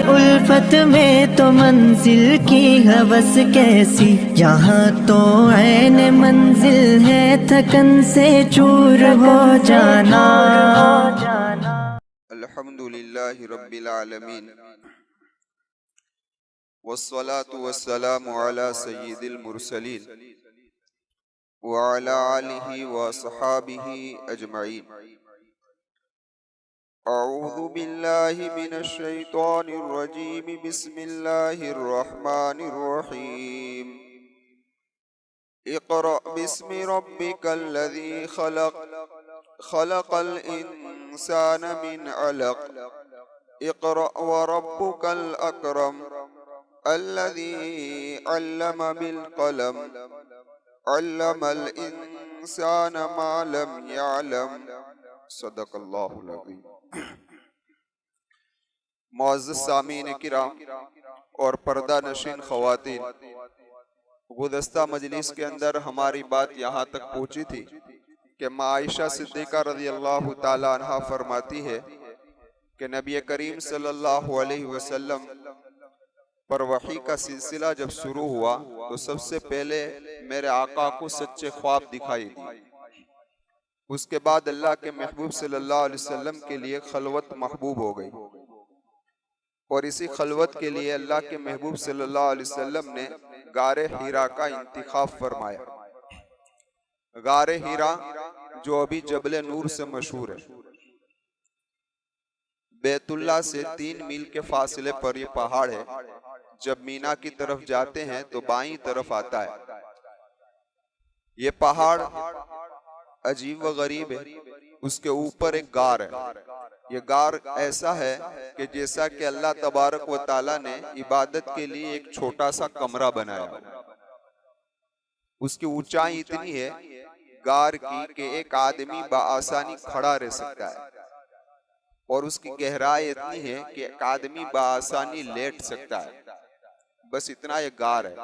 उल्फत में तो मंजिल की हवस कैसी, यहाँ तो ऐन मंजिल है थकन से चूर हो जाना। अल्हम्दुलिल्लाहि रब्बिल आलमीन वस्सलातु वस्सलामु अला सय्यिदिल मुरसलीन व अला आलिहि व अस्हाबिहि अजमईन। अऊज़ु बिल्लाहि मिनश शैतानिर रजीम। बिस्मिल्लाहिर रहमानिर रहीम। इक़रा बिस्मि रब्बिकल लज़ी खलक़, खलक़ल इंसान मिन अलक़। इक़रा व रब्बुकल अकरम, अल्लज़ी अल्लम बिल क़लम, अल्लमल इंसान मा लम यअलम। सदक़ल्लाहुल अज़ीम। मुअज़्ज़ज़ सामीन किराम और पर्दा नशीन ख़वातीन, गुज़श्ता मजलिस के अंदर हमारी बात यहाँ तक पहुँची थी कि माँ आयशा सिद्दीक़ा रज़ियल्लाहु ताला अन्हा फरमाती है कि नबी करीम सल्लल्लाहु अलैहि वसल्लम पर वही का सिलसिला जब शुरू हुआ तो सबसे पहले मेरे आका को सच्चे ख्वाब दिखाई दी। उसके बाद अल्लाह के महबूब सल्लल्लाहु अलैहि वसल्लम के लिए खलवत महबूब हो गई और इसी खलवत के लिए अल्लाह के महबूब सल्लल्लाहु अलैहि वसल्लम ने गारे हीरा का इंतिखाब फरमाया। गारे हीरा जो अभी जबले नूर से मशहूर है, बैतुल्ला से 3 मील के फासले पर यह पहाड़ है। जब मीना की तरफ जाते हैं तो बाईं तरफ आता है। ये पहाड़ अजीब व गरीब है। उसके ऊपर एक गार है। ये गार ऐसा है कि जैसा कि अल्लाह तबारक व ताला ने इबादत के लिए एक छोटा सा कमरा बनाया। उसकी ऊंचाई इतनी है गार की कि एक आदमी बआसानी खड़ा रह सकता है और उसकी गहराई इतनी है कि एक आदमी बआसानी लेट सकता है। बस इतना ये गार है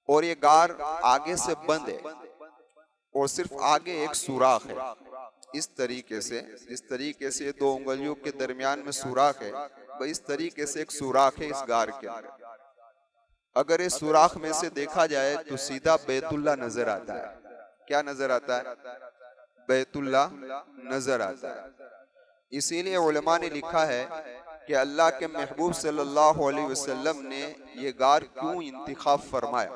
और ये गार आगे से बंद है और सिर्फ आगे एक सुराख है। इस तरीके से, जिस तरीके से 2 उंगलियों के दरमियान में सुराख है, इस तरीके से एक सुराख है इस गार के अंदर। अगर इस सुराख में से देखा जाए तो सीधा बैतुल्ला नजर आता है। क्या नजर आता है? बैतुल्ला नजर आता है। इसीलिए उलमा ने लिखा है कि अल्लाह के महबूब सल्लल्लाहु अलैहि वसल्लम ने ये गार क्यों इंतिखाब फरमाया।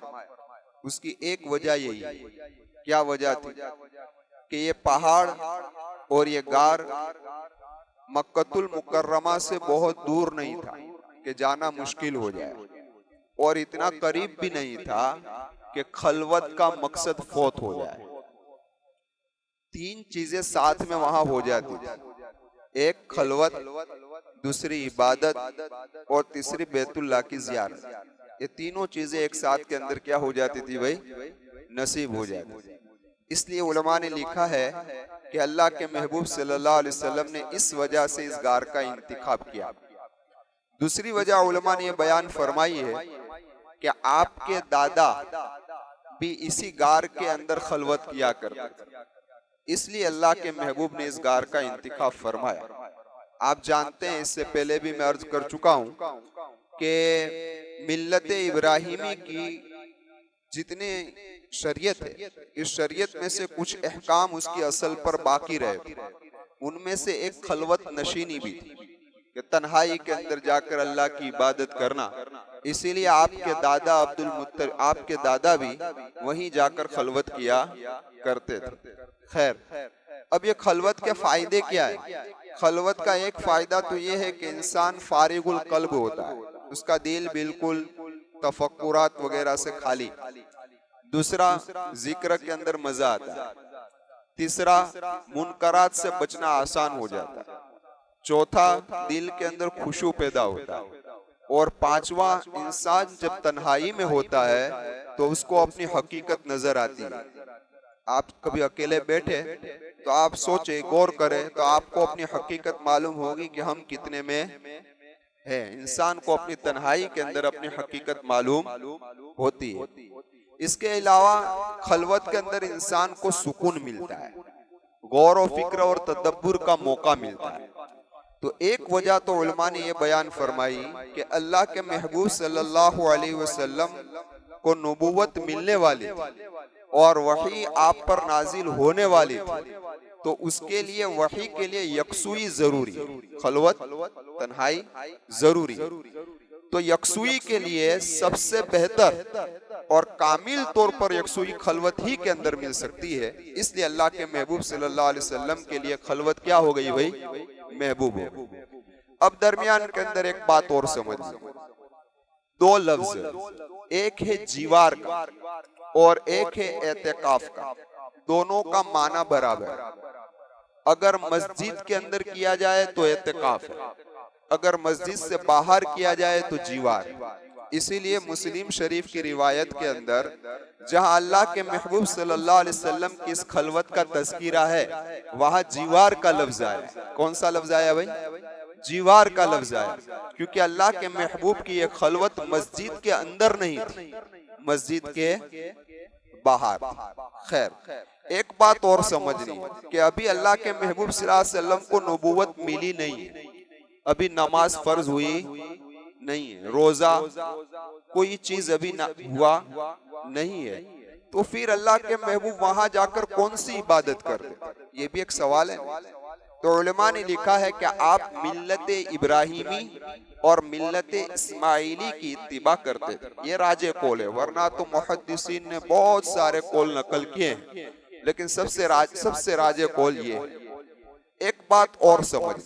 उसकी एक वजह यही है। क्या वजह थी? कि ये पहाड़ और ये गार मक्कतुल मुकर्रमा से बहुत दूर नहीं था कि जाना मुश्किल हो जाए और इतना करीब भी नहीं था कि खलवत का मकसद फौत हो जाए। 3 चीजें साथ में वहां हो जाती थी। एक खलवत, दूसरी इबादत और तीसरी बैतुल्ला की ज़ियारत। ये तीनों चीजें एक साथ के अंदर क्या हो जाती थी भाई? नसीब हो जाती थी। इसलिए उलमा ने लिखा है कि अल्लाह के महबूब सल्लल्लाहु अलैहि वसल्लम ने इस वजह से इस गार का इंतिखाब किया। दूसरी वजह उलमा ने यह बयान फरमाई है कि आपके दादा भी इसी गार के अंदर खलवत किया करते थे। इसलिए अल्लाह के महबूब ने इस गार का इंतिखाब फरमाया। आप जानते हैं, इससे पहले भी मैं अर्ज कर चुका हूं कि मिल्लत इब्राहिमी की जितने शरीयत है, इस शरीयत में से कुछ अहकाम उसकी असल पर बाकी रहे थे। उनमें से एक खलवत नशीनी भी थी कि तन्हाई के अंदर जाकर अल्लाह की इबादत करना। इसीलिए आपके दादा आपके दादा भी वहीं जाकर खलवत किया करते थे। खैर, अब ये खलवत के फायदे क्या है? खलवत का एक फायदा तो ये है कि इंसान फारिगुल कल्ब होता है, उसका दिल बिल्कुल तफक्कुरात वगैरह से खाली। दूसरा, जिक्र के अंदर मजा आता है। तीसरा, मुनकरात से बचना आसान हो जाता है। चौथा, दिल के अंदर खुशू पैदा होता है। और पांचवा, इंसान जब तन्हाई में होता है तो उसको अपनी हकीकत नजर आती है। आप कभी अकेले बैठे तो आप सोचे, गौर करें तो आपको अपनी हकीकत मालूम होगी कि हम कितने में है। इंसान को अपनी तन्हाई के अंदर अपनी हकीकत मालूम होती है। इसके अलावा खलवत के अंदर इंसान को सुकून मिलता है, गौर और फिक्र और तदब्बुर का मौका मिलता है। तो एक वजह तो उलमा ने ये बयान फरमाई कि अल्लाह के महबूब सल्लल्लाहु अलैहि वसल्लम को नबूवत मिलने वाली थी और वही आप पर नाजिल होने वाली थी, तो उसके लिए वही के लिए यकसुई जरूरी है, खलवत तन्हाई जरूरी है। तो यकसुई के लिए सबसे बेहतर और कामिल तौर पर यकसुई खलवत ही के अंदर मिल सकती है। इसलिए अल्लाह के महबूब सल्लल्लाहु अलैहि वसल्लम के लिए खलवत क्या हो गई भाई, महबूब हो। अब दरमियान के अंदर एक बात और समझ, दो लफ्ज, एक है जीवार का और एक है एतिकाफ का, दोनों का माना बराबर है। अगर मस्जिद के अंदर किया जाए तो एतिकाफ है, अगर मस्जिद से बाहर किया जाए तो जीवार। इसीलिए मुस्लिम शरीफ की रिवायत के अंदर जहां अल्लाह के महबूब सल्लल्लाहु अलैहि वसल्लम की इस खलवत का तज़किरा है, वहां जीवार का लफ्ज आया। कौन सा लफ्ज आया भाई, जीवार का लफ्ज आया, क्योंकि अल्लाह के महबूब की ये खलवत मस्जिद के अंदर नहीं थी, मस्जिद के बाहर। खैर, एक बात और समझनी कि अभी अल्लाह के महबूब सल्लल्लाहु अलैहि वसल्लम को नबूवत मिली नहीं है, अभी नमाज फर्ज हुई नहीं है, रोजा कोई चीज अभी हुआ नहीं है, तो फिर अल्लाह के महबूब वहां जाकर कौन सी इबादत करते, ये भी एक सवाल है। तो उलमा ने लिखा है कि आप मिल्लत इब्राहिमी और मिल्लत इस्माइली की इत्तिबा करते थे, ये राजे कौल है, वरना तो मुहद्दिसीन ने बहुत सारे कौल नकल किए हैं, लेकिन सबसे राजे कौल ये है। एक बात और समझ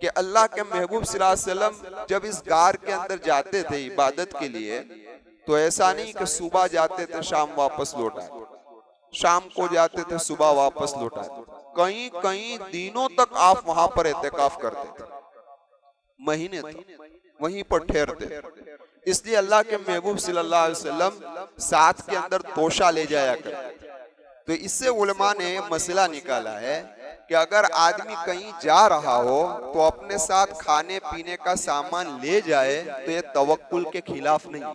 कि अल्लाह के महबूब सल्लल्लाहु अलैहि वसल्लम जब इस गार के अंदर जाते थे इबादत के लिए, तो ऐसा नहीं कि सुबह जाते थे शाम वापस लौट आए, शाम को जाते थे सुबह वापस लौट आए, कई कई दिनों तक आप वहां पर एहतिकाफ करते थे, महीने तक वहीं पर ठहरते। इसलिए अल्लाह के महबूब सल्लल्लाहु अलैहि वसल्लम साथ के अंदर तोशा ले जाया करते। तो इससे उलमा ने मसला निकाला है कि अगर आदमी कहीं जा रहा हो तो अपने साथ खाने पीने का सामान ले जाए तो ये तवक्कुल के खिलाफ नहीं है।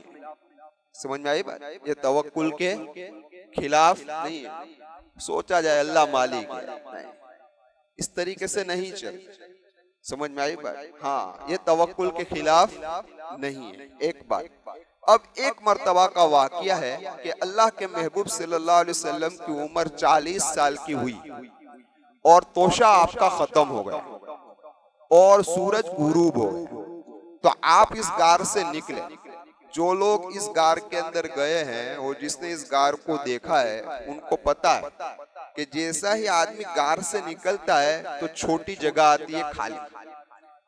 समझ में आई बात, ये तवक्कुल के खिलाफ नहीं है। सोचा जाए अल्लाह मालिक है, इस तरीके से नहीं चल। समझ में आई बात, हाँ, ये तवक्कुल के खिलाफ नहीं है। एक बात, अब एक मर्तबा का वाकया है कि अल्लाह के महबूब सल्लल्लाहु अलैहि वसल्लम की उम्र 40 साल की हुई और तोशा आपका खत्म हो गया और सूरज गुरूब हो गया, तो आप इस गार से निकले। जो लोग इस गार के अंदर गए हैं और जिसने इस गार को देखा है, उनको पता है कि जैसा ही आदमी गार से निकलता है तो छोटी जगह आती है खाली,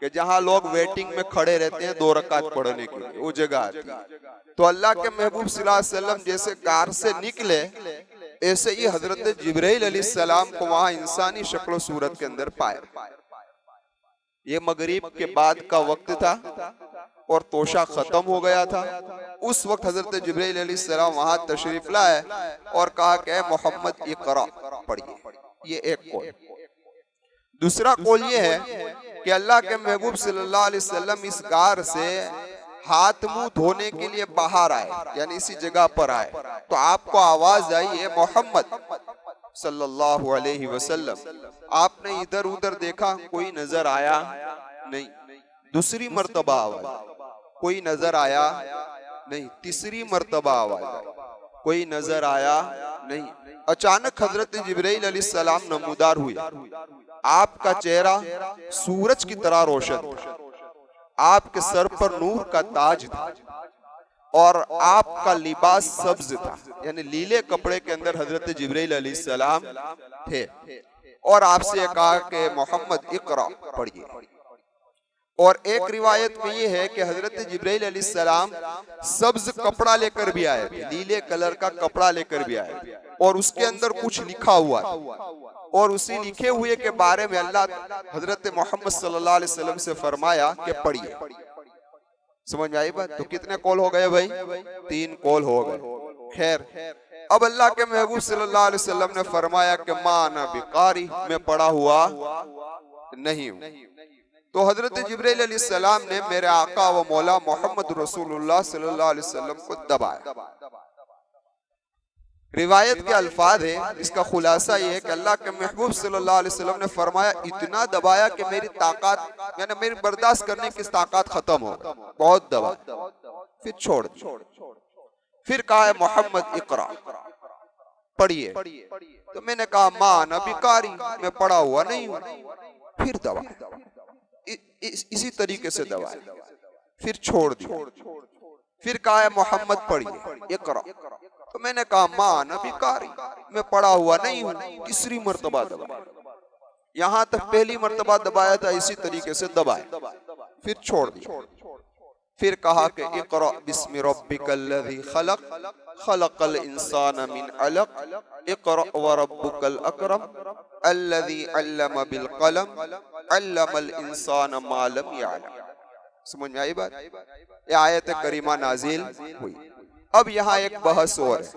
कि जहां लोग वेटिंग में खड़े रहते हैं 2 रकात पढ़ने के लिए, वो जगह आती है। तो अल्लाह के महबूब सल्लल्लाहु अलैहि वसल्लम जैसे गार से निकले, ऐसे ही हजरत जिब्राइल अलैहिस्सलाम को वहां इंसानी शक्ल सूरत के अंदर पाया। ये मगरिब के बाद का वक्त था और तोशा खत्म हो गया था। उस वक्त हजरत जिब्राइल अलैहिस्सलाम वहां तशरीफ लाए और कहा कि मोहम्मद इक़रा पढ़िए। ये एक कौल। दूसरा कौल ये है कि अल्लाह के महबूब सल्लल्लाहु अलैहि वसल्लम इस गार से हाथ मुंह धोने के लिए बाहर आए, यानी इसी जगह पर आए, तो आपको आवाज आई है मोहम्मद सल्लल्लाहु अलैहि वसल्लम। आपने इधर उधर देखा, कोई नजर आया नहीं। दूसरी मर्तबा आवाज, कोई नजर आया नहीं। तीसरी मर्तबा आवाज, कोई नजर आया नहीं। अचानक हजरत जिब्राइल अलैहिस्सलाम नमूदार हुए। आपका चेहरा सूरज की तरह रोशन, आपके सर पर नूर का ताज था और आपका लिबास सब्ज था, यानी लीले कपड़े के अंदर हजरत जिब्राइल अलैहिस्सलाम थे। और आपसे कहा कि मोहम्मद इक़रा पढ़िए। और एक रिवायत में ये है कि हजरत जिब्राइल अलैहिस्सलाम सब्ज कपड़ा लेकर भी आए, नीले कलर का कपड़ा लेकर भी आए, और उसके अंदर कुछ लिखा हुआ है, और उसी लिखे हुए के बारे में अल्लाह हजरत मोहम्मद सल्लल्लाहु अलैहि वसल्लम से फरमाया कि पढ़िए। समझ में आई बात? तो कितने कौल हो गए भाई? 3 कौल हो गए। खैर, अब अल्लाह के महबूब सल्लल्लाहु अलैहि वसल्लम ने फरमाया कि माना बिकारी, मैं पढ़ा हुआ नहीं हूँ। तो हजरत जिब्राइल अलैहिस्सलाम ने मेरे आका व मौला मोहम्मद रसूलुल्लाह सल्लल्लाहु अलैहि वसल्लम को दबाया। रिवायत के अल्फाज है, इसका खुलासा ये है कि अल्लाह के महबूब सल्लल्लाहु अलैहि वसल्लम ने फरमाया, इतना दबाया कि मेरी ताकत यानी मेरी बर्दाश्त करने की ताकत खत्म हो गई, बहुत दबा, फिर छोड़ दिया। फिर कहा है मोहम्मद इकरा, पढ़िए। तो मैंने कहा मां नबी कारी, मैं पढ़ा हुआ नहीं हूं। फिर दबा, इसी तरीके से दबा, फिर छोड़ दिया। फिर कहा है मोहम्मद पढ़िए, इकरा। तो मैंने कहा मां नबी कारी, मैं पढ़ा हुआ नहीं हूं। तीसरी मर्तबा दबा, यहां तक पहली मर्तबा दबाया था इसी तरीके से दबाया, फिर छोड़ दिया। फिर कहा कि इक़रा बिस्मि रब्बिकल्लज़ी खलक़, खलक़ल इंसान मिन अलक़, इक़रा व रब्बुकल अकरम, अल्लज़ी अल्लम बिल कलम, अल्लमल इंसान मा लम यअलम। समझ में आई बात? ये आयत करीमा नाजिल हुई। अब यहाँ एक बहस और है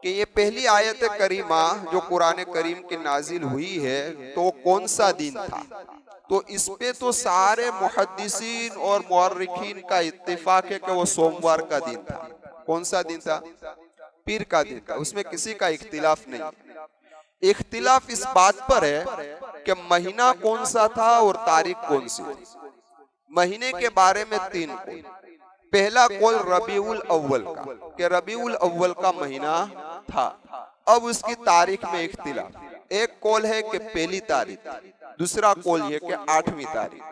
कि ये पहली आयत करीमा जो कुरान करीम की नाजिल हुई है तो कौन सा दिन था? तो इस पे तो सारे मुहद्दिसीन और मुअर्रिखीन का इत्तिफाक है कि वो सोमवार का दिन था। कौन सा दिन था? पीर का दिन था, उसमें किसी का इख्तिलाफ नहीं। इख्तिलाफ इस बात पर है कि महीना कौन सा था और तारीख कौन सी थी। महीने के बारे में 3 कौल। पहला कौल रबीउल अव्वल का, कि रबीउल अव्वल का महीना था। अब उसकी तारीख में इख्तिलाफ। एक कौल है कि पहली तारीख, दूसरा कौल ये कि 8वीं तारीख,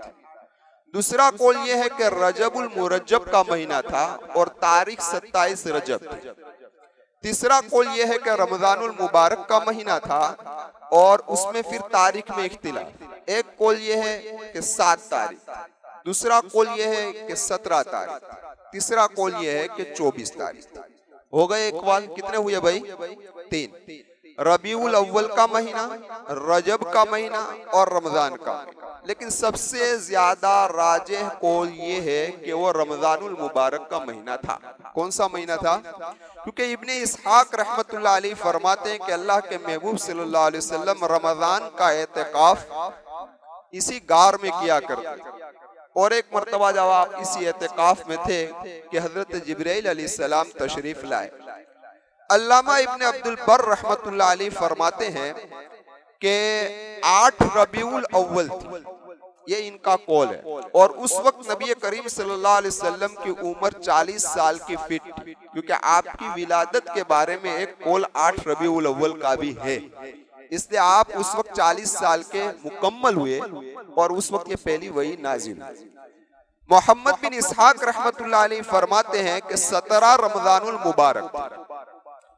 दूसरा कौल ये है कि रजबुल मुरज्जब का महीना था और तारीख 27 रजब थी। तीसरा कौल ये है कि रमजानुल मुबारक का महीना था और उसमें फिर तारीख में इख्तिलाफ। एक कौल ये है कि 7 तारीख, दूसरा कौल ये है कि 17 तारीख, तीसरा कौल ये है कि 24 तारीख। हो गए इकवाल, कितने हुए भाई? 3। रबीउल अव्वल का महीना, रजब का महीना और रमजान का महीना। लेकिन सबसे ज्यादा राजेह कौल ये है कि वो रमजानुल मुबारक का महीना था। कौन सा महीना था? क्योंकि इब्ने इसहाक रहमतुल्लाह अलैह फरमाते हैं कि अल्लाह के महबूब सल्लल्लाहु अलैहि वसल्लम रमजान का एतकाफ इसी गार में किया करते। और एक मर्तबा जब आप इसी एतकाफ में थे कि हजरत जिब्राइल अलैहिस्सलाम तशरीफ लाए। अल्लामा इब्ने अब्दुल बर रहमतुल्लाह अलैह फरमाते हैं कि 8 रबीउल अव्वल थी, ये इनका कौल है। और उस वक्त नबी करीम सल्लल्लाहु अलैहि वसल्लम की उम्र 40 साल की फिट, क्योंकि आपकी विलादत के बारे में एक कौल 8 रबीउल अव्वल का भी है। इसलिए आप उस वक्त 40 साल के मुकम्मल हुए और उस वक्त ये पहली वही नाजिल हुई। मोहम्मद बिन इसहाक रहमतुल्लाह अलैह फरमाते हैं कि 17 रमजानुल मुबारक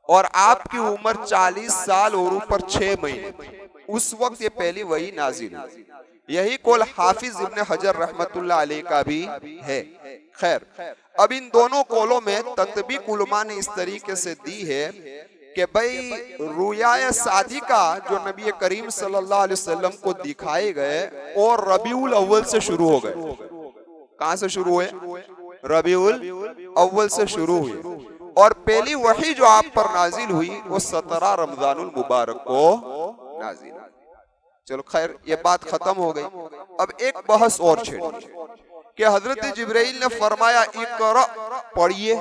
और आपकी उम्र 40 साल और ऊपर 6 महीने, उस वक्त ये पहली वही नाजिल हुई। यही कौल हाफिज इब्ने हजर रहमतुल्लाह अलैह का भी है। खैर, अब इन दोनों कौलों में तत्बीक उलमा ने इस तरीके से दी है कि भाई रुयाए सादिका जो नबी करीम सल्लल्लाहु अलैहि वसल्लम को दिखाए गए और रबीउल अव्वल से शुरू हो गए। कहां से शुरू हुए? रबीउल अव्वल से शुरू हुए। और पहली वही जो आप पर नाजिल हुई वो 17 रमजानुल मुबारक को नाजिल। चलो खैर, ये बात खत्म हो गई। अब एक बहस और छेड़ी कि हजरत जिब्राइल ने फरमाया इकरा, पढ़िए।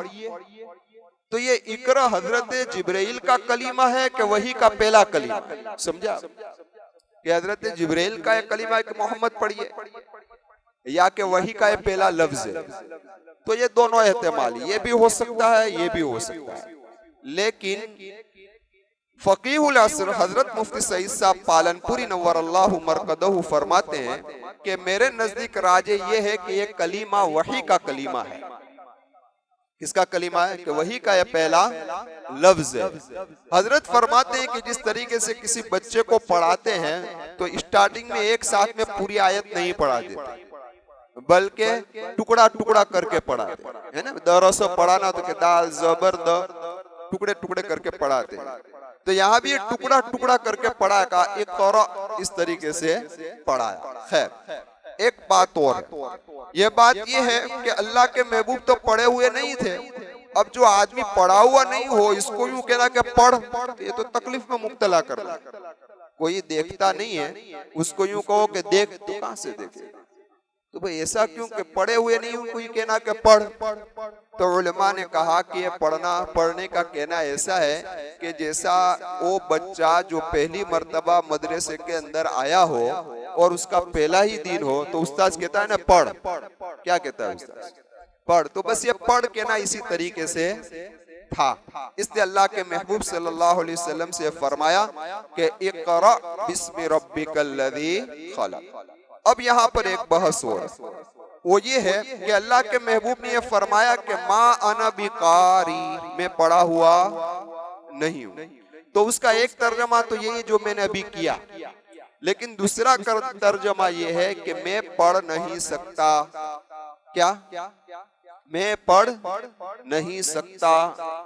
तो ये इकरा हजरत जिब्राइल का कलीमा है कि वही का पहला कलीमा? समझा कि हजरत जिब्राइल का एक कलीमा है कि मोहम्मद पढ़िए, या कि वही का पहला लफ्ज है? तो ये दोनों एहतमाल, ये भी हो सकता है, ये भी हो सकता है। लेकिन फकीहुल असर हजरत मुफ्ती सईद साहब पालनपुरी नव्वरल्लाहु मरकदहु फरमाते हैं कि मेरे नजदीक राजे ये है कि ये कलीमा वही का कलीमा है। किसका कलीमा है? कि वही का यह पहला लफ्ज है। हजरत फरमाते हैं कि जिस तरीके से किसी बच्चे को पढ़ाते हैं तो स्टार्टिंग में एक साथ में पूरी आयत नहीं पढ़ा देते, बल्कि टुकड़ा टुकड़ा करके पढ़ाते है ना। दरस पढ़ाना तो दाल जबर द टुकड़े टुकड़े करके पढ़ाते हैं। तो यहाँ भी टुकड़ा टुकड़ा करके पढ़ा का एक इस तरीके से पढ़ाया। खैर, एक बात और है, यह बात यह है कि अल्लाह के महबूब तो पढ़े हुए नहीं थे। अब जो आदमी पढ़ा हुआ नहीं हो, इसको यूं कहना कि पढ़, तो ये तो तकलीफ में मुब्तला करना। कोई देखता नहीं है, उसको यूं कहो कि देख, तो कहां से देखे? तो भाई ऐसा क्यों कि पढ़े हुए नहीं उनको ही कहना कि पढ़। तो उलमा ने कहा कि ये पढ़ने का कहना ऐसा है कि जैसा वो बच्चा जो पहली मर्तबा मदरसे के अंदर आया हो और उसका पहला ही दिन हो, तो उस्ताद कहता है ना पढ़, क्या कहता है उस्ताद, पढ़। तो बस ये पढ़ कहना इसी तरीके से था। इसलिए अल्लाह के महबूब सल्लल्लाहु अलैहि वसल्लम से फरमाया कि इक़रा बिस्मि रब्बिकल्लज़ी खलक़। अब यहाँ पर एक बहस हो रहा, वो ये है कि अल्लाह के महबूब ने ये फरमाया कि मा अना बिकारी, मैं पढ़ा हुआ नहीं हूँ। तो उसका एक तर्जमा तो यही जो मैंने अभी किया, लेकिन दूसरा तर्जमा ये है कि मैं पढ़ नहीं सकता। क्या? मैं पढ़ नहीं सकता,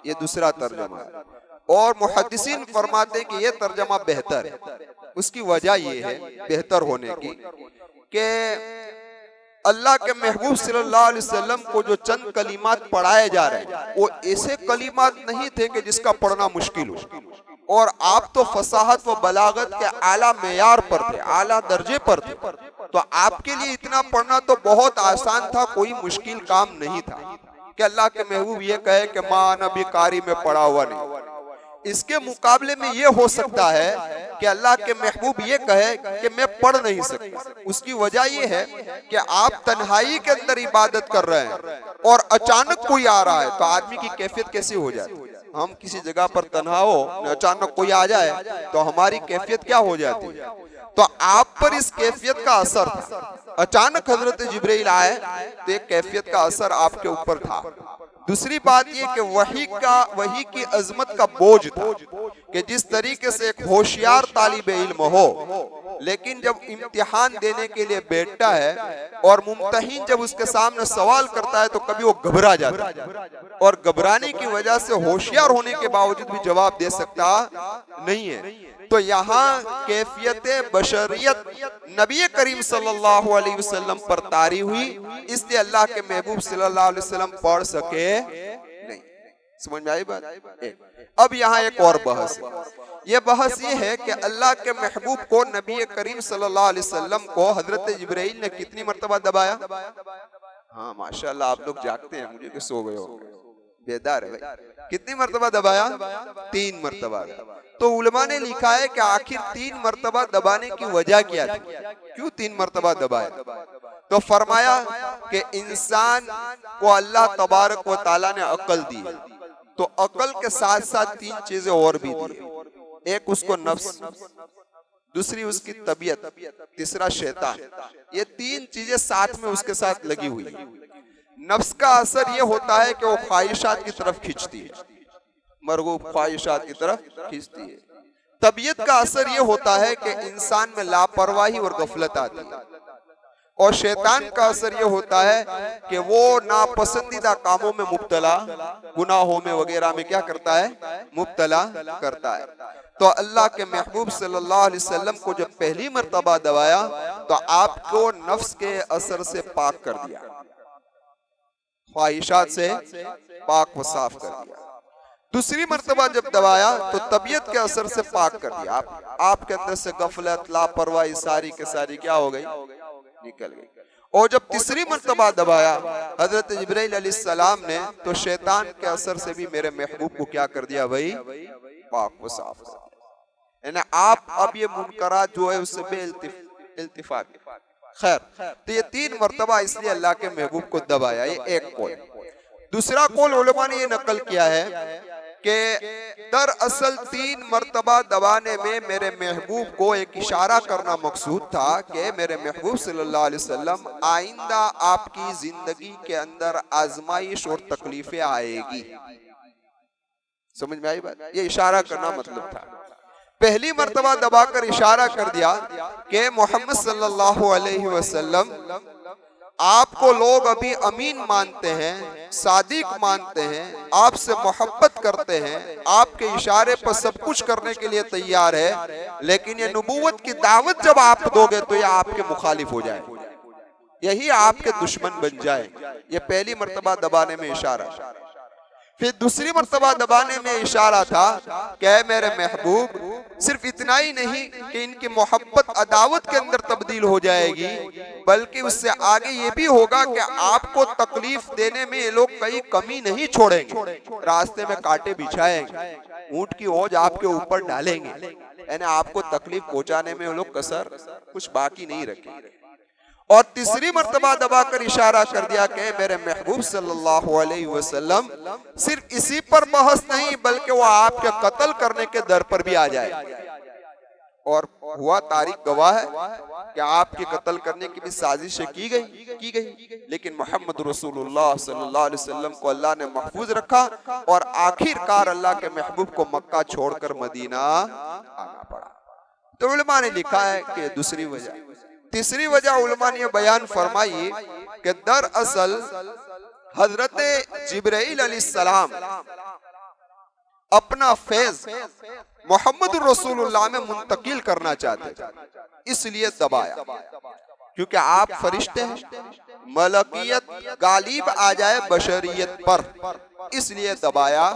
ये दूसरा तर्जमा है। और मुहद्दिसीन फरमाते कि ये तर्जमा बेहतर है। उसकी वजह ये है बेहतर होने की कि अल्लाह के महबूब सल्लल्लाहु अलैहि वसल्लम को जो चंद कलिमात पढ़ाए जा रहे हैं वो ऐसे कलिमात नहीं थे कि जिसका पढ़ना मुश्किल हो। और आप तो फसाहत व बलागत के आला मेयार पर थे, आला दर्जे पर थे, तो आपके लिए इतना पढ़ना तो बहुत आसान था, कोई मुश्किल काम नहीं था कि अल्लाह के महबूब ये कहे कि मां नबी कारी में पढ़ा हुआ नहीं। इसके मुकाबले में ये हो सकता है कि अल्लाह के महबूब ये कहे कि मैं पढ़ नहीं सकता। उसकी वजह ये है कि आप तन्हाई के अंदर इबादत कर रहे हैं और अचानक कोई आ रहा है, तो आदमी की कैफियत कैसी हो जाती है। हम किसी जगह पर तन्हा हो, अचानक कोई आ जाए तो हमारी कैफियत क्या हो जाती है। तो आप पर इस कैफियत का असर था। अचानक हजरत जिब्रील आए तो एक कैफियत का असर आपके ऊपर था। दूसरी बात ये कि वही की अजमत का बोझ था कि जिस तरीके से एक होशियार तालिब इल्म हो, लेकिन जब इम्तिहान देने के लिए बैठता है और मुम्तहिन जब उसके सामने सवाल करता है तो कभी वो घबरा जाता है, और घबराने की वजह से होशियार होने के बावजूद भी जवाब दे सकता नहीं है। तो यहाँ कैफियत बशरियत नबी करीम सल्लल्लाहु अलैहि वसल्लम पर तारी हुई, इसलिए अल्लाह के महबूब सल्लल्लाहु अलैहि वसल्लम पढ़ सके नहीं। समझ में आई बात? अब यहाँ एक और बहस है। ये बहस ये है कि अल्लाह के महबूब को नबी करीम सल्लल्लाहु अलैहि वसल्लम को हजरत जिब्राइल ने कितनी मर्तबा दबाया? हाँ माशाल्लाह, आप लोग जागते हैं, मुझे कि सो गए हो, बेदार है भाई। कितनी मर्तबा दबाया? 3 मर्तबा। तो उलमा ने लिखा है कि आखिर 3 मर्तबा दबाने की वजह क्या थी, क्यों 3 मर्तबा दबाया? तो फरमाया कि इंसान को अल्लाह तबारक व तआला ने अक्ल दी, तो अक्ल के साथ साथ 3 चीजें और भी दी। एक उसको नफ्स, दूसरी उसकी तबीयत, तीसरा शैतान। ये 3 चीजें साथ में उसके साथ लगी हुई। नफ्स का असर ये होता है कि वो ख्वाहिशात की तरफ खींचती है, मरगूब ख्वाहिशात की तरफ खींचती है। तबीयत का असर ये होता है कि इंसान में लापरवाही और गफलत आती है। और शैतान का असर ये होता है कि वो नापसंदीदा कामों में मुब्तला, गुनाहों में वगैरह में क्या करता है? मुब्तला करता है। तो अल्लाह के महबूब सल्लल्लाहु अलैहि वसल्लम को जब पहली मर्तबा दबाया तो आपको नफ्स के असर से पाक कर दिया, ख्वाहिशात से पाक व साफ कर दिया। दूसरी मर्तबा जब दबाया तो तबीयत के असर से पाक कर दिया। आपके अंदर से गफलत, लापरवाही सारी के सारी क्या हो गई? निकल गई। और जब तीसरी मर्तबा दबाया हजरत जिब्राइल अलैहिस्सलाम ने, तो शैतान के असर से भी मेरे महबूब को क्या कर दिया भाई? पाक व साफ कर दिया। आप अब ये मुनकरात जो है उससे बेइल्तिफाक। खैर, तो ये 3 मर्तबा इसलिए अल्लाह के महबूब को दबाया, ये एक कौल। दूसरा कौल उलमा ने ये नकल किया है कि दरअसल 3 मर्तबा दबाने में मेरे महबूब को एक इशारा करना मकसूद था कि मेरे महबूब सल्लल्लाहु अलैहि वसल्लम आइंदा आपकी जिंदगी के अंदर आजमाइश और तकलीफें आएगी। समझ में आई बात? ये इशारा करना मतलब था। पहली मर्तबा दबाकर इशारा कर दिया कि मोहम्मद सल्लल्लाहु अलैहि वसल्लम आपको लोग अभी अमीन मानते हैं, सादिक मानते हैं, आपसे मोहब्बत करते हैं, आपके इशारे पर सब कुछ करने के लिए तैयार है, लेकिन ये नबूवत की दावत जब आप दोगे तो ये आपके मुखालिफ हो जाए, यही आपके दुश्मन बन जाए। ये पहली मर्तबा दबाने में इशारा। फिर दूसरी मर्तबा दबाने में इशारा था कि ऐ मेरे महबूब, सिर्फ इतना ही नहीं कि इनकी मोहब्बत अदावत के अंदर तब्दील हो जाएगी, बल्कि उससे आगे ये भी होगा कि आपको तकलीफ देने में ये लोग कहीं कमी नहीं छोड़ेंगे। रास्ते में कांटे बिछाएंगे, ऊंट की ओज आपके ऊपर डालेंगे, यानी आपको तकलीफ पहुंचाने में वो लोग कसर कुछ बाकी नहीं रखेंगे। और तीसरी मर्तबा दबाकर इशारा कर दिया कि मेरे महबूब सल्लल्लाहु अलैहि वसल्लम, सिर्फ इसी पर बहस नहीं बल्कि वो आपके कत्ल करने के दर पर भी आ जाए। और हुआ, तारीख गवाह है कि आपके कत्ल करने की भी साजिशें की गई, लेकिन मोहम्मद रसूलुल्लाह सल्लल्लाहु अलैहि वसल्लम को अल्लाह ने महफूज रखा और आखिरकार अल्लाह के महबूब को मक्का छोड़कर मदीना आना पड़ा। तो उलमा ने लिखा है कि दूसरी वजह। तीसरी वजह उलमा ने बयान फरमाई कि दरअसल हजरत जिब्राइल अलैहिस्सलाम अपना फैज मोहम्मद रसूलुल्लाह में मुंतकिल करना चाहते थे, इसलिए दबाया। क्योंकि आप फरिश्ते हैं, मलकियत गालिब आ जाए बशरियत पर, इसलिए दबाया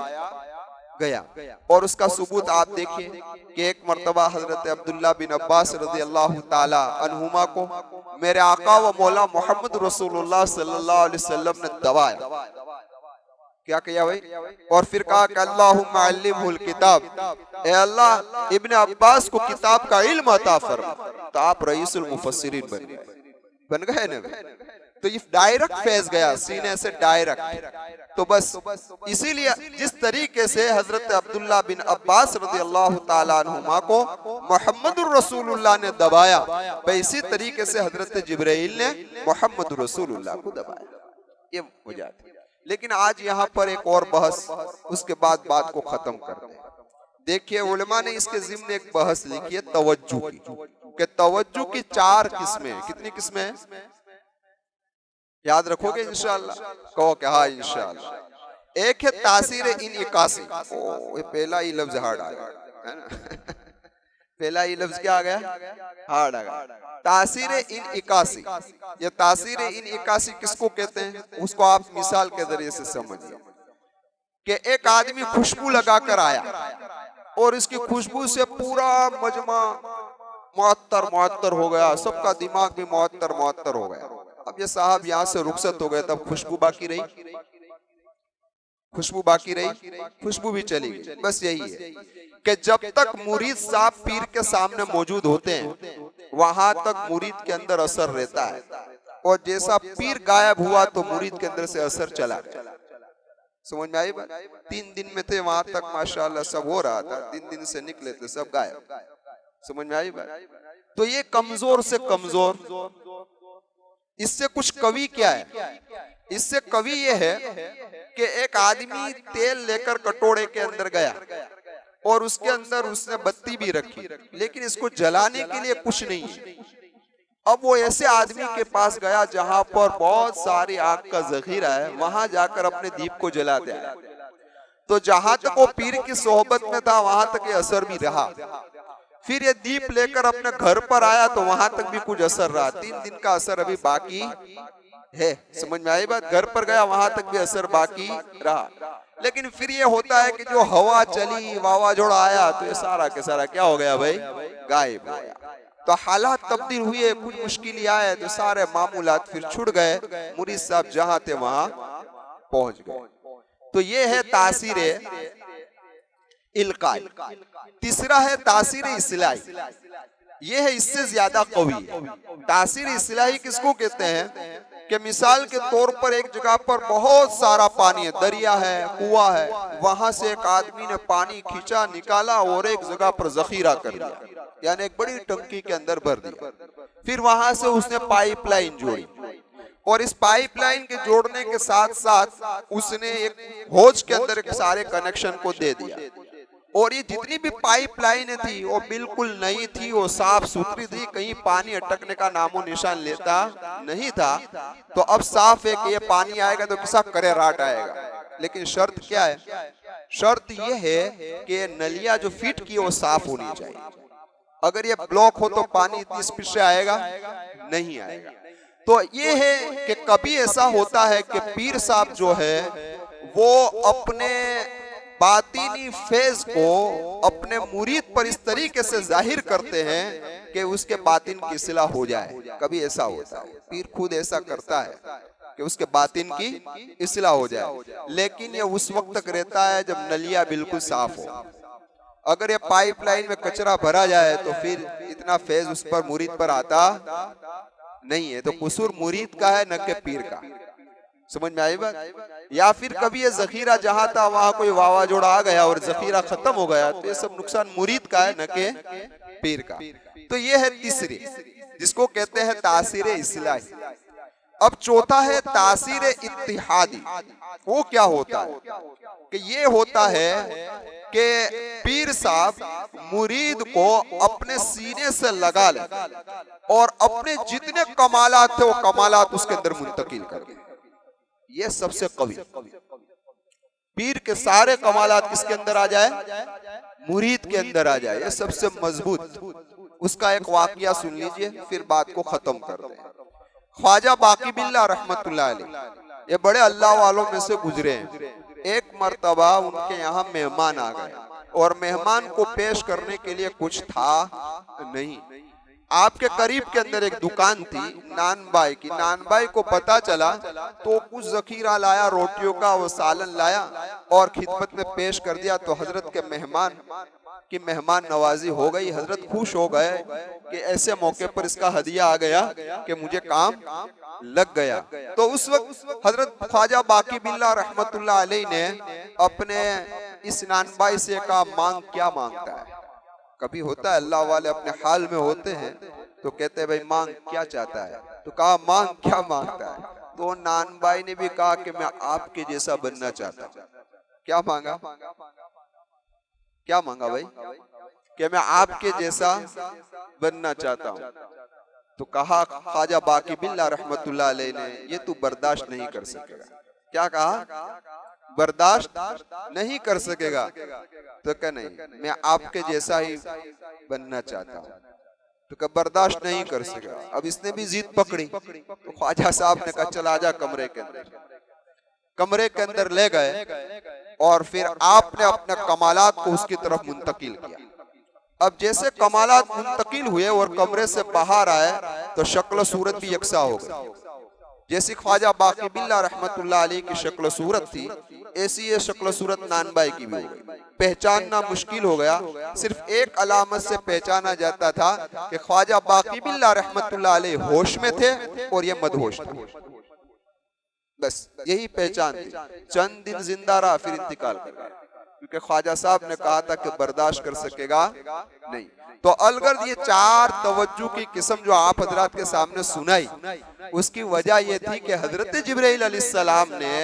गया। और उसका सबूत आप देखिए कि एक मर्तबा हजरत अब्दुल्ला बिन अब्बास रज़ियल्लाहु ताला अन्हुमा को मेरे आका व मौला मोहम्मद रसूलुल्लाह सल्लल्लाहु अलैहि वसल्लम ने दबाया। क्या किया भाई? और फिर कहा कि अल्लाहुम्मा अल्लिमहुल किताब, ए अल्लाह इब्ने अब्बास को किताब का इल्म अता फरमा। तो आप रईसुल मुफस्सिरीन बन गए ना। तो ये डायरेक्ट फैज गया सीने से डायरेक्ट। तो बस इसीलिए जिस तरीके से हजरत अब्दुल्ला बिन अब्बास रज़ियल्लाहु ताला अन्हुमा को मोहम्मदुर रसूलुल्लाह ने दबाया, इसी तरीके से हजरत जिब्राइल ने मोहम्मद रसूलुल्लाह को दबाया। ये हो जाती। लेकिन आज यहाँ पर एक और बहस, उसके बाद बात को खत्म कर दें। देखिए उलमा ने इसके ज़िम्न एक बहस लिखी है तवज्जो की, कि तवज्जो की 4 किस्में। कितनी किस्में हैं? याद रखोगे इंशाअल्लाह? कहो कि हाँ इंशाअल्लाह। एक है तासीर इनइकासी। ये पहला ही लफ्ज हार्ड आ गया है ना। पहला ही लफ्ज क्या आ गया? हार्ड आ गया। तासीर इनइकासी। ये तासीर इनइकासी किसको कहते हैं? उसको आप मिसाल के जरिए से समझिए कि एक आदमी खुशबू लगाकर आया और इसकी खुशबू से पूरा मजमा मुअत्तर हो गया, सबका दिमाग भी मुअत्तर हो गया। अब ये साहब यहाँ से रुखसत हो गए, तब खुशबू बाकी रही, खुशबू भी चली गई। बस यही है कि जब तक मुरीद साहब पीर के सामने मौजूद होते हैं वहां तक मुरीद के अंदर असर रहता है, और जैसा पीर गायब हुआ तो मुरीद के अंदर से असर चला गया। समझ में आई बात? 3 दिन में थे वहां तक माशाल्लाह सब हो रहा था, 3 दिन से निकले थे सब गायब। समझ में आई बात? तो ये कमजोर से कमजोर। इससे कुछ कवि क्या है? इससे कवि ये है कि एक आदमी तेल लेकर कटोरे के अंदर गया और उसके अंदर उसने बत्ती भी रखी, लेकिन इसको जलाने के लिए कुछ नहीं है। अब वो ऐसे आदमी के पास गया जहां पर बहुत सारी आग का जखीरा है, वहां जाकर अपने दीप को जलाते आया। तो जहां तक वो पीर की सोहबत में था वहां तक ये असर भी रहा। फिर ये दीप लेकर अपने घर पर आया तो वहां तक भी कुछ असर रहा। 3 दिन का असर अभी बाकी है। समझ में आई बात? घर पर गया वहां तक भी असर बाकी रहा। लेकिन फिर ये होता है कि जो हवा चली, वावाझोड़ा आया, तो ये सारा के सारा क्या हो गया भाई? गायब हो गया। तो हालात तब्दील हुए, कुछ मुश्किल आए, तो सारे मामूलात फिर छुट गए। मुरीद साहब जहां थे वहां पहुंच गए। तो ये है तासीर इल्काई। तीसरा है तासीर इस्लाही। ये है इससे ज्यादा कवी। तासीर इस्लाही किसको कहते हैं? कि मिसाल के तौर पर एक जगह पर बहुत सारा पानी है, दरिया है, कुआं है, वहां से एक आदमी ने पानी खींचा, निकाला और एक जगह पर जखीरा कर दिया, यानी एक बड़ी टंकी के अंदर भर दिया। फिर वहां से उसने पाइपलाइन जोड़ी और इस पाइपलाइन के जोड़ने के साथ साथ उसने एक हौज के अंदर एक सारे कनेक्शन को दे दिया। और ये जितनी भी पाइपलाइन थी वो बिल्कुल नई थी, वो साफ सुथरी थी, कहीं पानी अटकने का नामो निशान लेता नहीं था। तो अब साफ है कि ये पानी आएगा तो किसा करे राट आएगा। लेकिन शर्त क्या है? शर्त ये है कि नलियां जो फिट की वो साफ होनी चाहिए। अगर ये ब्लॉक हो तो पानी इतनी स्पीड से आएगा नहीं आएगा। तो ये है कि कभी ऐसा होता है कि पीर साहब जो है वो अपने बातिनी फेज को अपने मुरीद पर इस तरीके से जाहिर करते हैं कि उसके बातिन की इस्लाह हो जाए। कभी ऐसा होता है, पीर खुद ऐसा करता है कि उसके बातिन की इस्लाह हो जाए, लेकिन ये उस वक्त तक रहता है जब नलिया बिल्कुल साफ हो। अगर ये पाइपलाइन में कचरा भरा जाए तो फिर इतना फैज उस पर मुरीद पर आता नहीं है। तो कसूर मुरीद का है, न के पीर का। समझ में आई बात? या फिर कभी ये जखीरा जहां था वहां कोई वावाजोड़ा आ गया और जखीरा खत्म हो गया, तो ये सब नुकसान मुरीद का है, न के पीर का। तो ये है तीसरी, जिसको कहते हैं तासीर इस्लाही। अब चौथा है तासीर इत्तिहादी। वो क्या होता है कि ये होता है कि पीर साहब मुरीद को अपने सीने से लगा ले और अपने जितने कमालात थे वो कमालात उसके अंदर मुंतकिल कर दे। ये सबसे कवी पीर के सारे कमालात किसके अंदर आ जाए? मुरीद के अंदर आ जाए। ये सबसे मजबूत। उसका एक वाकया सुन लीजिए, फिर बात को खत्म कर दें। ख्वाजा बाकी बिल्ला रहमतुल्लाह अलैह, ये बड़े अल्लाह वालों में से गुजरे हैं। एक मर्तबा उनके यहाँ मेहमान आ गए और मेहमान को पेश करने के लिए कुछ था नहीं। आपके करीब के अंदर एक दुकान थी नानबाई की। नानबाई को पता चला तो कुछ जखीरा लाया, रोटियों का वो सालन लाया और खिदमत में पेश कर दिया। तो हजरत के मेहमान की मेहमान नवाजी हो गई। हजरत खुश हो गए कि ऐसे मौके पर इसका हदिया आ गया कि मुझे काम लग गया। तो उस वक्त हजरत ख्वाजा बाकी बिल्ला रहमतुल्लाह अलैह ने अपने इस नानबाई से कहा, मांग क्या मांगता है? कभी होता है अल्लाह वाले अपने हाल में होते हैं तो कहते हैं भाई मांग क्या चाहता है? तो कहा मांग क्या मांगता है? तो नानबाई ने भी कहा कि मैं आपके जैसा बनना चाहता हूँ। क्या मांगा? क्या मांगा भाई? कि मैं आपके जैसा बनना चाहता हूँ। तो कहा ख्वाजा बाकी बिल्ला रहमतुल्लाह अलैह ने, ये तू बर्दाश्त नहीं कर सकेगा। क्या कहा? बर्दाश्त नहीं कर सकेगा। तो क्या नहीं, मैं आपके जैसा ही बनना चाहता हूँ। तो क्या बर्दाश्त नहीं कर सकेगा। अब इसने भी जिद पकड़ी तो ख्वाजा साहब ने कहा चल आजा कमरे के अंदर। कमरे के अंदर ले गए और फिर आपने अपने कमालात को उसकी तरफ मुंतकिल किया। अब जैसे कमालात मुंतकिल हुए और कमरे से बाहर आए तो शक्ल सूरत भी यकसा हो गई। जैसी ख्वाजा बाकी बिल्ला रहमतुल्लाह अलैह की शक्ल सूरत थी, ऐसी ये शक्ल सूरत नानबाई की भी हो गई। पहचानना मुश्किल हो गया। सिर्फ एक अलामत से पहचाना जाता था कि ख्वाजा बाकी बिल्ला रहमतुल्लाह अलैह होश में थे और ये मदहोश थे। बस यही पहचान थी। चंद दिन जिंदा रहा, फिर इंतकाल कर गया, क्योंकि ख्वाजा साहब ने कहा था कि बर्दाश्त कर सकेगा नहीं। तो अलगर्द ये चार तवज्जो की किस्म जो आप हजरात के सामने सुनाई, उसकी वजह यह थी कि हजरत जिब्राइल अलैहिस्सलाम ने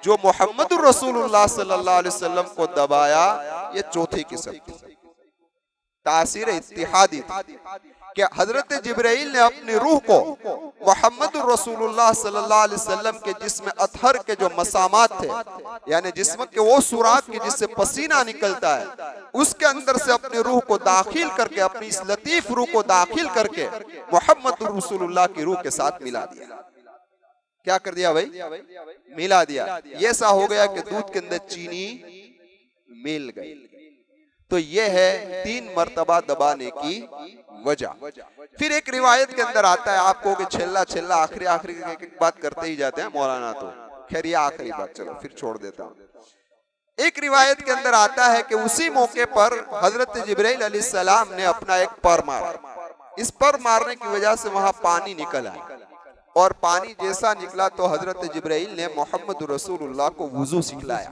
जो मोहम्मद रसूलुल्लाह सल्लल्लाहु अलैहि वसल्लम को दबाया, ये चौथी किस्म थी, तासीर इत्तिहादी थी कि हजरत जिब्राइल ने अपनी रूह को मोहम्मद रसूलुल्लाह सल्लल्लाहु अलैहि वसल्लम के जिस्म अतहर के जो मसामात थे, यानी जिस्म के वो सुराख के जिससे पसीना निकलता है, उसके अंदर से अपनी रूह को दाखिल करके, अपनी इस लतीफ रूह को दाखिल करके मोहम्मद रसूलुल्लाह की रूह के साथ मिला दिया। क्या कर दिया भाई? मिला दिया। ये ऐसा हो गया कि दूध के अंदर चीनी मिल गई। तो ये है 3 मर्तबा दबाने की वजह। फिर एक रिवायत के अंदर आता है, आपको कि छेल्ला छेल्ला आखिरी आखिरी एक बात करते ही जाते हैं मौलाना, तो खैर ये आखिरी बात, चलो फिर छोड़ देता हूँ। एक रिवायत के अंदर आता है कि उसी मौके पर हजरत जिब्राइल अलैहिस्सलाम ने अपना एक पर मारा। इस पर मारने की वजह से वहां पानी निकल आया, और पानी जैसा निकला तो हजरत जिब्राइल ने मोहम्मद रसूलुल्लाह को वुजू सिखलाया,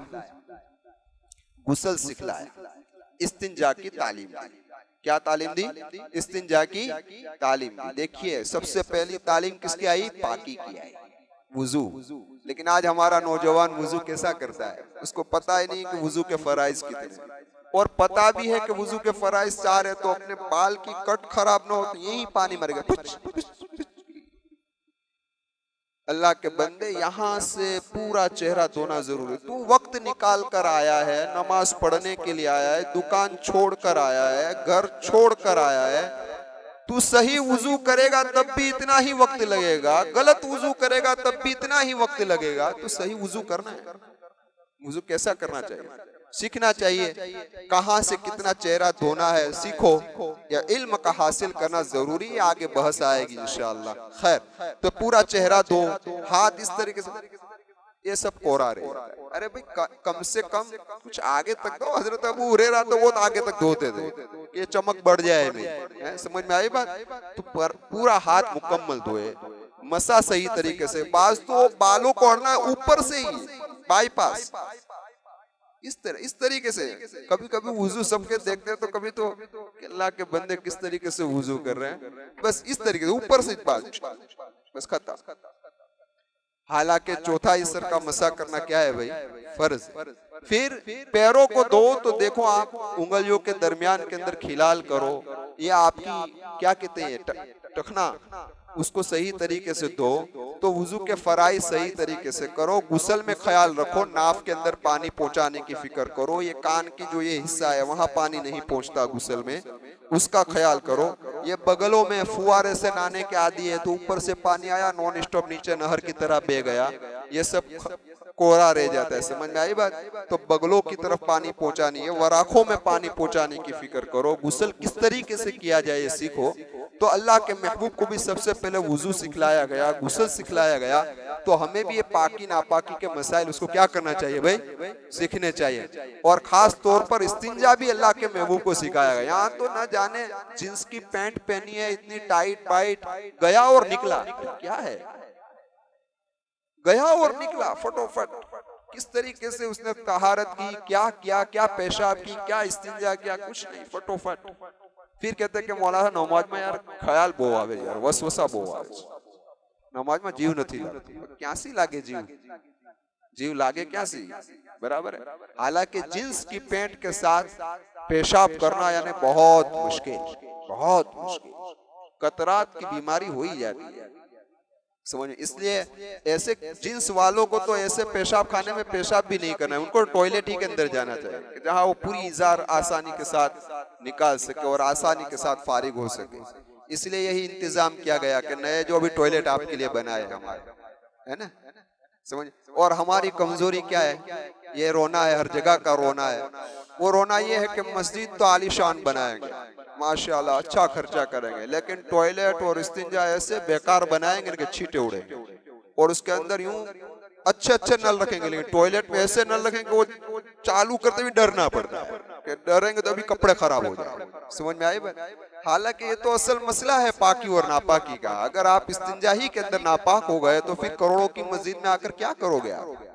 गुस्ल सिखलाया, इस्तिंजा की तालीम दी। क्या तालीम दी? इस्तिंजा की तालीम दी। देखिए सबसे पहली तालीम किसकी आई? पाकी की आई, वुजू। लेकिन आज हमारा नौजवान वुजू कैसा करता है, उसको पता ही नहीं कि वुजू के फराइज कितने, और पता भी है कि वुजू के फराइज 4 है, तो अपने बाल की कट खराब ना हो तो यही पानी मरेगा। अल्लाह के बंदे, यहाँ से पूरा चेहरा धोना जरूरी। तू वक्त निकाल कर आया है, नमाज पढ़ने के लिए आया है, दुकान छोड़ कर आया है, घर छोड़ कर आया है। तू सही वुजू करेगा तब भी इतना ही वक्त लगेगा, गलत वुजू करेगा तब भी इतना ही वक्त लगेगा। तो सही वुजू करना है, वुजू कैसा करना चाहिए, सीखना चाहिए। कहाँ से कितना चेहरा धोना है सीखो, या इल्म का हासिल करना जरूरी है, आगे बहस आएगी इंशाअल्लाह। खैर, तो पूरा चेहरा धो, हाथ इस तरीके से, ये सब कोरा रहे। अरे भाई कम से कम कुछ आगे तक दो। हजरत अबू हुरैरा तो बहुत आगे तक धोते थे, ये चमक बढ़ जाए नहीं, समझ में आई बात। तो पूरा हाथ मुकम्मल धोए, मसा सही तरीके से। बाज तो बालों को ओढ़ना ऊपर से ही बाईपास, इस तरीके से। कभी कभी वुजू सबके देखते हैं तो कभी तो अल्लाह के बंदे किस तरीके से वुजू कर रहे हैं, बस इस तरीके से ऊपर से बस खत्म। हालांकि चौथा हिस्सा का मसा करना क्या है भाई, फर्ज। फिर पैरों को धो तो देखो आप उंगलियों के दरमियान के अंदर खिलाल करो, ये आपकी क्या कहते हैं टखना, उसको सही तरीके से धो। तो वुजू के फराइज सही तरीके से करो। गुस्ल में ख्याल रखो, नाफ के अंदर पानी पहुंचाने की फिक्र करो। ये कान की जो ये हिस्सा है वहां पानी नहीं पहुंचता गुस्ल में, उसका ख्याल करो। ये बगलों में फुवारे से नहाने के आदि है तो ऊपर से पानी आया नॉन स्टॉप नीचे नहर की तरह बह गया, ये सब कोरा रह जाता है। समझ में आई बात। तो बगलों की तरफ पानी पहुंचानी है, वराखों में पानी पहुंचाने की फिक्र करो। गुस्ल किस तरीके से किया जाए ये सीखो। तो अल्लाह के महबूब को भी सबसे पहले वुजू सिखलाया गया, गुस्ल सिखलाया गया। तो हमें भी ये पाकी नापाकी के मसाइल उसको क्या करना चाहिए भाई, सीखने चाहिए। और खास तौर पर इस्तिंजा भी अल्लाह के महबूब को सिखाया गया। यहाँ तो न जाने जींस की पैंट पहनी है इतनी टाइट वाइट, गया और निकला, क्या है, गया और निकला फटोफट। किस तरीके से उसने तहारत की, क्या किया, क्या पेशाब की, क्या इस्तिंजा किया, कुछ नहीं, फटोफट। फिर कहते कि मौलाना नमाज में यार ख्याल बो आवे, यार वसवसा बो आवे, नमाज में जीव नहीं लगती। क्यासी लागे जीव, जीव लागे क्यासी, बराबर है। हालांकि जींस की पैंट के साथ पेशाब करना यानी बहुत मुश्किल, बहुत मुश्किल, कतरात की बीमारी हो ही जाती है, समझ। इसलिए ऐसे जींस वालों को तो ऐसे पेशाब खाने में पेशाब भी नहीं करना है, उनको टॉयलेट ही के अंदर जाना चाहिए जहां वो पूरी इजार आसानी के साथ निकाल सके और आसानी के साथ फारिग हो सके। इसलिए यही इंतजाम किया गया कि नए जो भी टॉयलेट आपके लिए बनाए हमारे, है ना, समझ। और हमारी कमजोरी क्या है, ये रोना है, हर जगह का रोना है। वो रोना ये है कि मस्जिद तो आलीशान बनाएंगे माशाल्लाह, अच्छा खर्चा करेंगे, लेकिन टॉयलेट और इस्तिंजा ऐसे बेकार बनाएंगे कि छींटे उड़ेंगे। और उसके अंदर यूं अच्छे अच्छे नल रखेंगे, लेकिन टॉयलेट में ऐसे नल रखेंगे वो चालू करते भी डरना पड़ता है कि डरेंगे तो अभी कपड़े खराब हो जाए। समझ में आई बात। हालांकि ये तो असल मसला है पाकी और नापाकी का। अगर आप इस्तिंजा ही के अंदर नापाक हो गए तो फिर करोड़ों की मस्जिद में आकर क्या करोगे आप।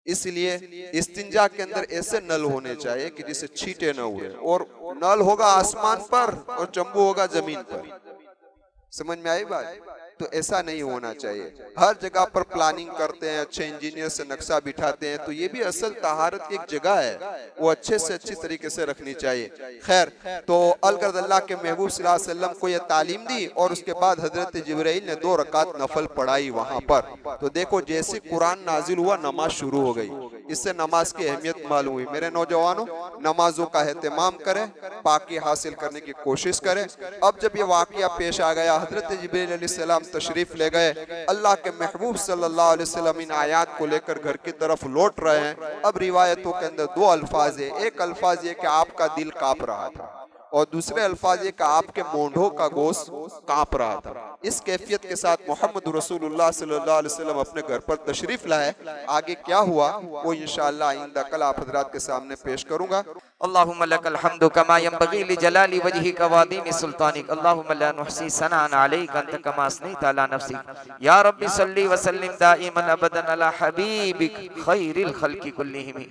इसलिए इस्तिंजा के अंदर ऐसे नल होने चाहिए कि जिससे छींटे न उड़े, और नल होगा आसमान पर और चंबू होगा जमीन पर। समझ में आई बात। तो ऐसा नहीं होना चाहिए। हर जगह पर प्लानिंग करते हैं, अच्छे इंजीनियर से नक्शा बिठाते हैं, तो ये भी असल तहारत की एक जगह है, वो अच्छे से अच्छी तरीके से रखनी चाहिए। खैर, तो अल्लाह के महबूब सल्लल्लाहु अलैहि वसल्लम को ये तालीम दी और उसके बाद हजरत जिब्राइल ने 2 रकात नफल पढ़ाई वहां पर। तो देखो जैसे कुरान नाजिल हुआ नमाज शुरू हो गई, इससे नमाज की अहमियत मालूम हुई। मेरे नौजवानों, नमाजों का एहतमाम करें, पाकी हासिल करने की कोशिश करें। अब जब ये वाकया पेश आ गया, हजरत जिब्राइल अलैहिस्सलाम तशरीफ ले गए, अल्लाह के महबूब सल्लल्लाहु अलैहि वसल्लम इन आयात को लेकर घर की तरफ लौट रहे हैं। अब रिवायतों के अंदर 2 अल्फाज है। एक अल्फाज ये कि आपका दिल कांप रहा था, और दूसरे अल्फाज ये कि आपके मोंढों का गोश्त कांप रहा था। इस कैफियत के साथ मोहम्मद रसूलुल्लाह सल्लल्लाहु अलैहि वसल्लम अपने घर पर तशरीफ लाए। आगे क्या हुआ वो इंशाअल्लाह आइंदा कल आप हजरात के सामने पेश करूंगा। अल्लाहुम्मा लकल हम्दु कमा यंबगी लिजलाली वजहिका व अज़ीमी सुल्तानिक। अल्लाहुम्मा ला नुहसी सनाअन अलैका अंत कमा असनैता अला नफ्सी। या रब्बी सल्ली व सल्लिम दाइमन अबदन अला हबीबिक खैरिल खल्क़ि कुल्लिहिम।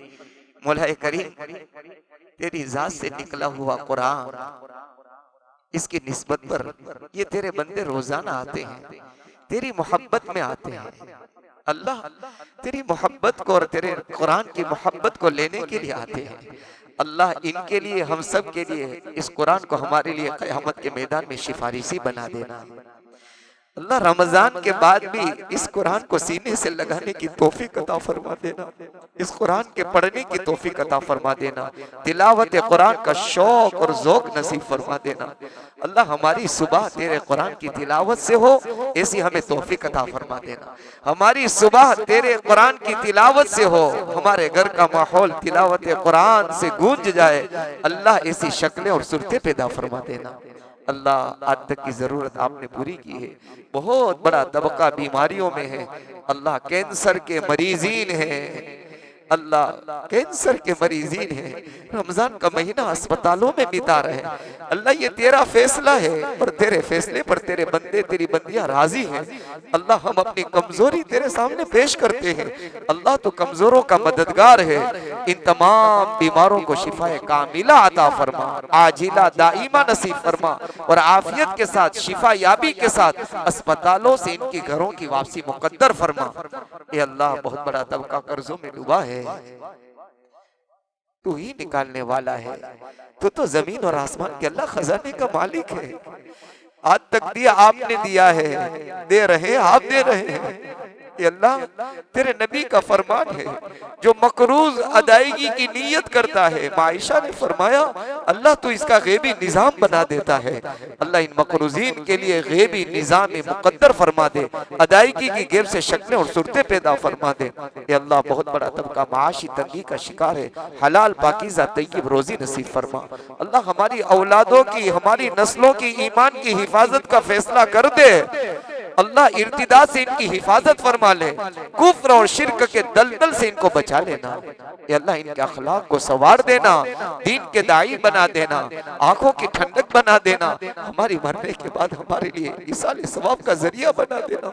मौला करीम, तेरी जात से निकला हुआ कुरान, इसकी निस्बत पर ये तेरे बंदे रोजाना आते हैं, तेरी मोहब्बत में आते हैं। अल्लाह, तेरी मोहब्बत को और तेरे कुरान की मोहब्बत को लेने के लिए आते हैं। अल्लाह, इनके लिए, हम सब के लिए इस कुरान को हमारे लिए क़यामत के मैदान में सिफारिशी बना देना। अल्लाह रमजान के बाद भी इस कुरान को सीने से लगाने की तौफीक अता फरमा देना, इस कुरान के पढ़ने की तौफीक अता फरमा देना, तिलावत कुरान का शौक और ज़ौक़ नसीब फरमा देना। अल्लाह हमारी सुबह तेरे कुरान की तिलावत से हो, ऐसी हमें तौफीक अता फरमा देना। हमारी सुबह तेरे कुरान की तिलावत से हो, हमारे घर का माहौल तिलावत कुरान से गूंज जाए। अल्लाह ऐसी शक्लें और सूरतें पैदा फरमा देना। अल्लाह आज तक की जरूरत आपने पूरी की है। बहुत बड़ा तबका बीमारियों में है। अल्लाह कैंसर के मरीजीन हैं, अल्लाह कैंसर के मरीजीन हैं, रमजान का महीना अस्पतालों में बिता रहे हैं। अल्लाह ये तेरा फैसला है और तेरे फैसले पर तेरे बंदे तेरी बंदियां राजी हैं। अल्लाह हम अपनी कमजोरी तेरे सामने पेश करते हैं। अल्लाह तो कमजोरों का मददगार है। इन तमाम बीमारों को शिफाए कामिला अता फरमा, आजिला दाइमा नसीब फरमा और आफियत के साथ शिफा याबी के साथ अस्पतालों से इनके घरों की वापसी मुकद्दर फरमा। ये अल्लाह बहुत बड़ा तबका कर्जों में डूबा है, तू ही निकालने वाला है। तू तो जमीन और आसमान के अल्लाह खजाने का मालिक है। आज तक दिया आपने दिया है, दे रहे आप दे रहे हैं। ये अल्लाह तेरे नबी का फरमान है, जो मकरूज अदायगी की नीयत करता है, मायशा ने फरमाया अल्लाह तो इसका गैबी निजाम बना देता है। अल्लाह इन मकरूजीन के लिए गैबी निजाम मुकद्दर फरमा दे, अदायगी की गैब से शक्लें और सूरतें पैदा फरमा दे। ये अल्लाह बहुत बड़ा तबका माशी तंगी का शिकार है, हलाल पाकीज़ा तय्यब रोजी नसीब फरमा। अल्लाह हमारी औलादों की, हमारी नस्लों की ईमान की हिफाजत का फैसला कर दे। अल्लाह इर्तिदा से इनकी हिफाजत फरमा ले, कुफ्र और शिर्क के दलदल से इनको बचा लेना। ये अल्लाह इनके अखलाक को संवार देना, दीन के दाई बना देना, आंखों की ठंडक बना देना, हमारी मरने के बाद हमारे लिए इसाले सवाब का जरिया बना देना,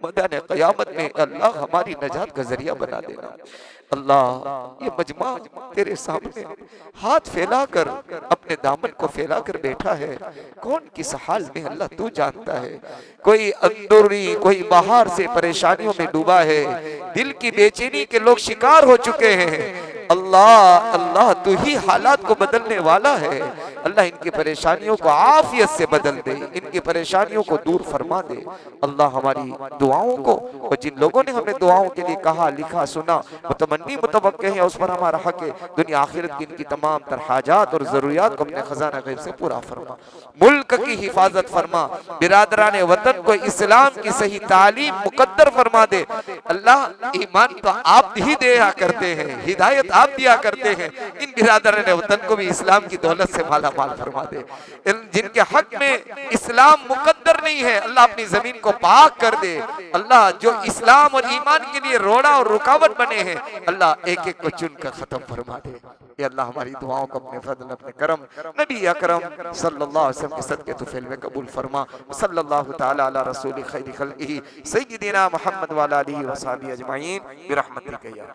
मैदान क़यामत में अल्लाह हमारी नजात का जरिया बना देना। अल्लाह ये मजमा तेरे सामने हाथ फैलाकर अपने दामन को फैलाकर बैठा है। कौन किस हाल में अल्लाह तू जानता है। कोई अंदरूनी, कोई बाहर से परेशानियों में डूबा है। दिल की बेचैनी के लोग शिकार हो चुके हैं। अल्लाह अल्लाह तू ही हालात को बदलने वाला है। अल्लाह इनकी परेशानियों को आफियत से बदल दे, इनकी परेशानियों को दूर फरमा दे। अल्लाह हमारी दुआओं को, और जिन लोगों ने हमें दुआओं के लिए कहा, लिखा, सुना, मुतमन्नी मुतवक्के हैं, उस पर हमारा हक है। दुनिया आखिरत की इनकी तमाम तर हाजात और जरूरियात को अपने खजाना गैब से पूरा फरमा। मुल्क की हिफाजत फरमा, बिरादरान वतन को इस्लाम की सही तालीम मुकद्दर फरमा दे। अल्लाह ईमान तो आप ही दिया करते हैं, हिदायत आप दिया करते हैं। इन बिरादरान वतन को भी इस्लाम की दौलत से माला माल फरमा दे। जिनके हक में इस्लाम मुकद्दर नहीं है, अल्लाह अपनी जमीन को पाक कर दे। अल्लाह जो इस्लाम और ईमान के लिए रोड़ा और रुकावट बने हैं, अल्लाह एक एक को चुन कर खत्म फरमा दे। ये अल्लाह हमारी दुआओं को अपने फजल, अपने करम, नबी अकरम सल्लल्लाहु अलैहि वसल्लम के सदके तुफैल में कबूल फरमा। सल्लल्लाहु तआला अला रसूल खैर खल्क़िही सय्यिदिना मुहम्मद व अला आलिहि व सहबिही अजमईन बिरहमतिक या